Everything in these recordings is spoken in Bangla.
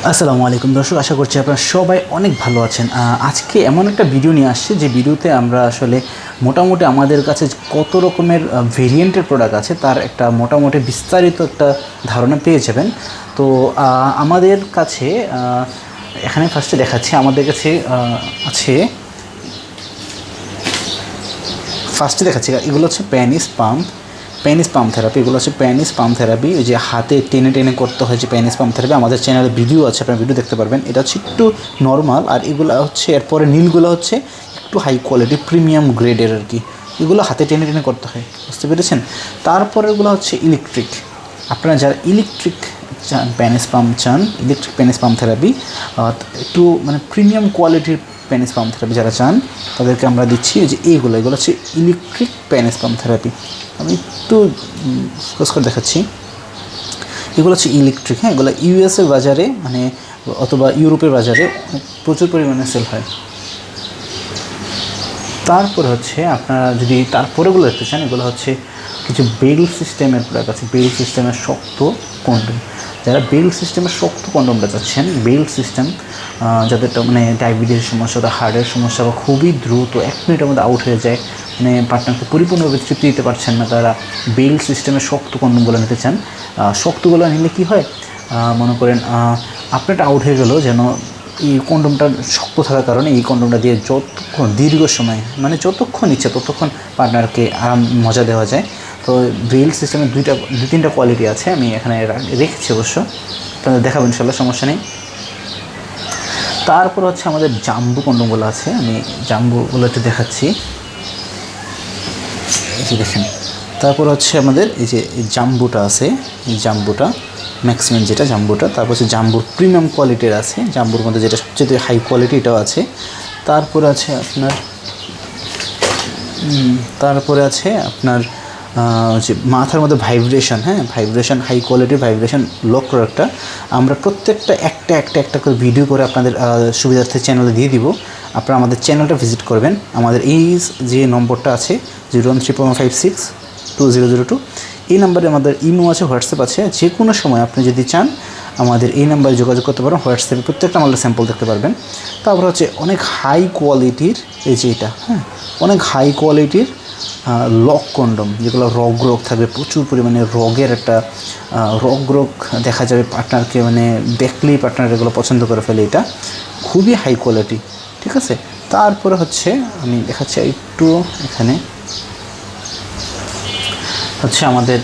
আসসালামু আলাইকুম দর্শক, আশা করছি আপনারা সবাই অনেক ভালো আছেন। আজকে এমন একটা ভিডিও নিয়ে আসছি যে ভিডিওতে আমরা আসলে মোটামুটি আমাদের কাছে কত রকমের ভেরিয়েন্টের প্রোডাক্ট আছে তার একটা মোটামুটি বিস্তারিত একটা ধারণা পেয়ে যাবেন। তো আমাদের কাছে এখানে ফার্স্টে দেখাচ্ছি আমাদের কাছে আছে। ফার্স্টে দেখাচ্ছি এগুলো হচ্ছে পেনিস পাম্প থেরাপি। এগুলো হচ্ছে পেনিস পাম্প থেরাপি, ওই যে হাতে টেনে টেনে করতে হয় যে পেনিস পাম্প থেরাপি। আমাদের চ্যানেলে ভিডিও আছে, আপনার ভিডিও দেখতে পারবেন। এটা হচ্ছে একটু নর্মাল, আর এগুলো হচ্ছে এরপরে নীলগুলো হচ্ছে একটু হাই কোয়ালিটি প্রিমিয়াম গ্রেডের আর কি। এগুলো হাতে টেনে টেনে করতে হয়, বুঝতে পেরেছেন। তারপরেগুলো হচ্ছে ইলেকট্রিক। আপনারা যারা ইলেকট্রিক চান, পেনিস পাম্প চান, ইলেকট্রিক পেনিস পাম্প থেরাপি, একটু মানে প্রিমিয়াম কোয়ালিটির পেনিস পাম্প থেরাপি যারা চান তাদেরকে আমরা দিচ্ছি যে এগুলো হচ্ছে ইলেকট্রিক পেনিস পাম্প থেরাপি। আমি একটু ফোকাস করে দেখাচ্ছি। এগুলো হচ্ছে ইলেকট্রিক, হ্যাঁ। এগুলো ইউএসের বাজারে মানে অথবা ইউরোপের বাজারে প্রচুর পরিমাণে সেল হয়। তারপরে হচ্ছে আপনারা যদি তারপরেগুলো দেখতে চান, এগুলো হচ্ছে কিছু বেল সিস্টেমের প্রোডাক্ট আছে। বেল সিস্টেমের শক্ত কন্ডোম, যারা বেল সিস্টেমের শক্ত কন্ডোমটা চাচ্ছেন, বেল সিস্টেম যাদের মানে ডায়াবেটিসের সমস্যা বা হার্টের সমস্যা বা খুবই দ্রুত 1 মিনিটের মধ্যে আউট হয়ে যায়, মানে পার্টনারকে পরিপূর্ণভাবে তৃপ্তি দিতে পারছেন না, তারা বেল সিস্টেমের শক্ত কন্ডোমগুলো নিতে চান। শক্তগুলো নিলে কী হয়, মনে করেন আপনারটা আউট হয়ে গেল, যেন এই কন্ডোমটা শক্ত থাকার কারণে এই কন্ডোমটা দিয়ে যতক্ষণ দীর্ঘ সময় মানে যতক্ষণ ইচ্ছে ততক্ষণ পার্টনারকে আরাম মজা দেওয়া যায়। তো বেল সিস্টেমের দু তিনটা কোয়ালিটি আছে, আমি এখানে রেখেছি অবশ্য, আপনাদের দেখাবো ইনশাল্লাহ, সমস্যা নেই। তারপর হচ্ছে আমাদের জাম্বু কন্ডোমগুলো আছে, আমি জাম্বুগুলো একটু দেখাচ্ছি, দেখেন। তারপর হচ্ছে আমাদের এই যে জাম্বুটা আছে, এই জাম্বুটা ম্যাক্সিমাম যেটা জাম্বুটা। তারপর হচ্ছে জাম্বুর প্রিমিয়াম কোয়ালিটির আছে, জাম্বুর মধ্যে যেটা সবচেয়ে হাই কোয়ালিটি এটাও আছে। তারপরে আছে আপনার যে মাথার মধ্যে ভাইব্রেশন, হ্যাঁ, ভাইব্রেশন হাই কোয়ালিটির ভাইব্রেশন লক প্রোডাক্টটা আমরা প্রত্যেকটা একটা করে ভিডিও করে আপনাদের সুবিধার্থে চ্যানেলে দিয়ে দিব। আপনারা আমাদের চ্যানেলটা ভিজিট করবেন। আমাদের এই যে নম্বরটা আছে 0134562002, এই নাম্বারে আমাদের ইমো আছে, হোয়াটসঅ্যাপ আছে। যে কোনো সময় আপনি যদি চান আমাদের এই নাম্বারে যোগাযোগ করতে পারেন। হোয়াটসঅ্যাপে প্রত্যেকটা আমাদের স্যাম্পল দেখতে পারবেন। তারপর হচ্ছে অনেক হাই কোয়ালিটির এই যে এটা, হ্যাঁ, অনেক হাই কোয়ালিটির লক কন্ডম, যেগুলো রোগ থাকবে, প্রচুর পরিমাণে রোগের একটা রোগ দেখা যাবে পার্টনারকে, মানে দেখলেই পার্টনার এগুলো পছন্দ করে ফেলে। এটা খুবই হাই কোয়ালিটি, ঠিক আছে। তারপরে হচ্ছে আমি দেখাচ্ছি একটু, এখানে হচ্ছে আমাদের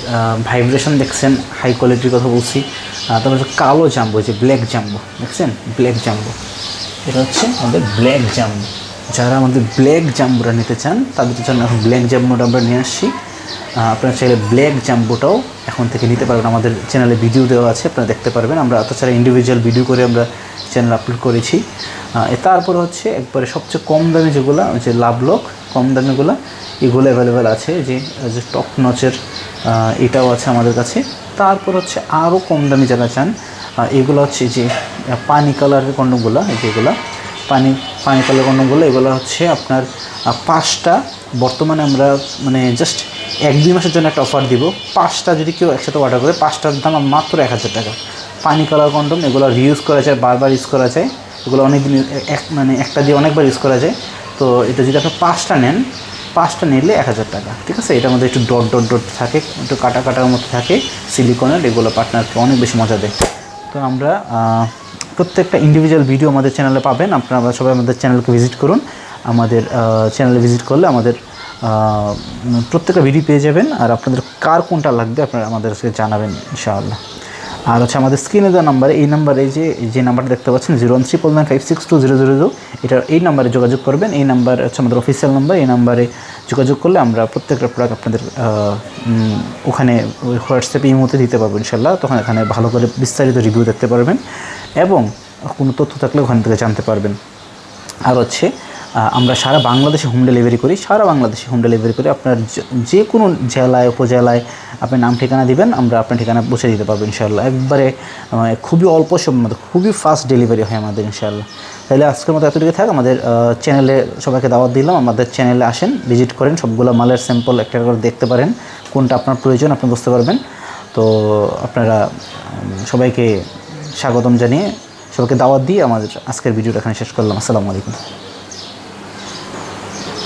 ভাইব্রেশন দেখছেন, হাই কোয়ালিটির কথা বলছি। তারপর হচ্ছে কালো জাম্বো, যে ব্ল্যাক জাম্বো দেখছেন, ব্ল্যাক জাম্বো, এটা হচ্ছে আমাদের ব্ল্যাক জাম্বো। যারা আমাদের ব্ল্যাক জাম্বোটা নিতে চান তাদের জন্য এখন ব্ল্যাক জাম্বোটা আমরা নিয়ে আসছি। আপনারা চাইলে ব্ল্যাক জাম্বোটাও এখন থেকে নিতে পারবেন, আমাদের চ্যানেলে ভিডিও দেওয়া আছে, আপনারা দেখতে পারবেন। আমরা তাছাড়া ইন্ডিভিজুয়াল ভিডিও করে আমরা চ্যানেল আপলোড করেছি। তারপর হচ্ছে একবারে সবচেয়ে কম দামি যেগুলো, যে লাভলক কম দামিগুলো, এগুলো অ্যাভেলেবেল আছে। যে টপ নচের এটাও আছে আমাদের কাছে। তারপর হচ্ছে আরও কম দামি যারা চান, এগুলো হচ্ছে যে পানি কালারের কন্ডমগুলো, যেগুলো পানি কালার কন্ডমগুলো, এগুলো হচ্ছে আপনার 5টা। বর্তমানে আমরা মানে জাস্ট 1-2 মাসের জন্য একটা অফার দিব। 5টা যদি কেউ একসাথে অর্ডার করে, 5টার দাম মাত্র 1000 টাকা। পানি কালার কন্ডম, এগুলো রিউজ করা যায়, বারবার ইউজ করা যায়। এগুলো অনেক দিন মানে একটা দিয়ে অনেকবার ইউজ করা যায়। তো এটা যদি আপনি 5টা নেন, 5টা নিলে 1000 টাকা, ঠিক আছে। এটার মধ্যে একটু ডট থাকে, একটু কাটার মতো থাকে সিলিকনের, এগুলো পার্টনারকে অনেক বেশি মজা দেয়। তো আমরা প্রত্যেকটা ইন্ডিভিজুয়াল ভিডিও আমাদের চ্যানেলে পাবেন। আপনারা সবাই আমাদের চ্যানেলকে ভিজিট করুন। আমাদের চ্যানেলে ভিজিট করলে আমাদের প্রত্যেকটা ভিডিও পেয়ে যাবেন। আর আপনাদের কার কোনটা লাগবে আপনারা আমাদেরকে জানাবেন ইনশাআল্লাহ। আর হচ্ছে আমাদের স্ক্রিনে দেওয়া নাম্বারে, এই নাম্বারে যে নাম্বারটা দেখতে পাচ্ছেন 0139562002, এই নাম্বারে যোগাযোগ করবেন। এই নাম্বার হচ্ছে আমাদের অফিসিয়াল নাম্বার। এই নাম্বারে যোগাযোগ করলে আমরা প্রত্যেকটা প্রোডাক্ট আপনাদের ওখানে হোয়াটসঅ্যাপে এই মুহূর্তে দিতে পারবো ইনশাল্লাহ। তখন এখানে ভালো করে বিস্তারিত রিভিউ দেখতে পারবেন এবং কোনো তথ্য থাকলে ওখান থেকে জানতে পারবেন। আর হচ্ছে আমরা সারা বাংলাদেশে হোম ডেলিভারি করি, আপনার যে কোনো জেলায় উপজেলায় আপনি নাম ঠিকানা দিবেন, আমরা আপনার ঠিকানা পৌঁছে দিতে পারবো ইনশাআল্লাহ। একবারে খুবই অল্প সময়ের মধ্যে খুবই ফাস্ট ডেলিভারি হয় আমাদের ইনশাআল্লাহ। তাহলে আজকের মতো এতটুকু থাক। আমাদের চ্যানেলে সবাইকে দাওয়াত দিলাম, আমাদের চ্যানেলে আসেন, ভিজিট করেন, সবগুলো মালের স্যাম্পল একটা করে দেখতে পারেন, কোনটা আপনার প্রয়োজন আপনি বুঝতে পারবেন। তো আপনারা সবাইকে স্বাগতম জানিয়ে সবাইকে দাওয়াত দিয়ে আমাদের আজকের ভিডিওটা এখানে শেষ করলাম। আসসালামু আলাইকুম।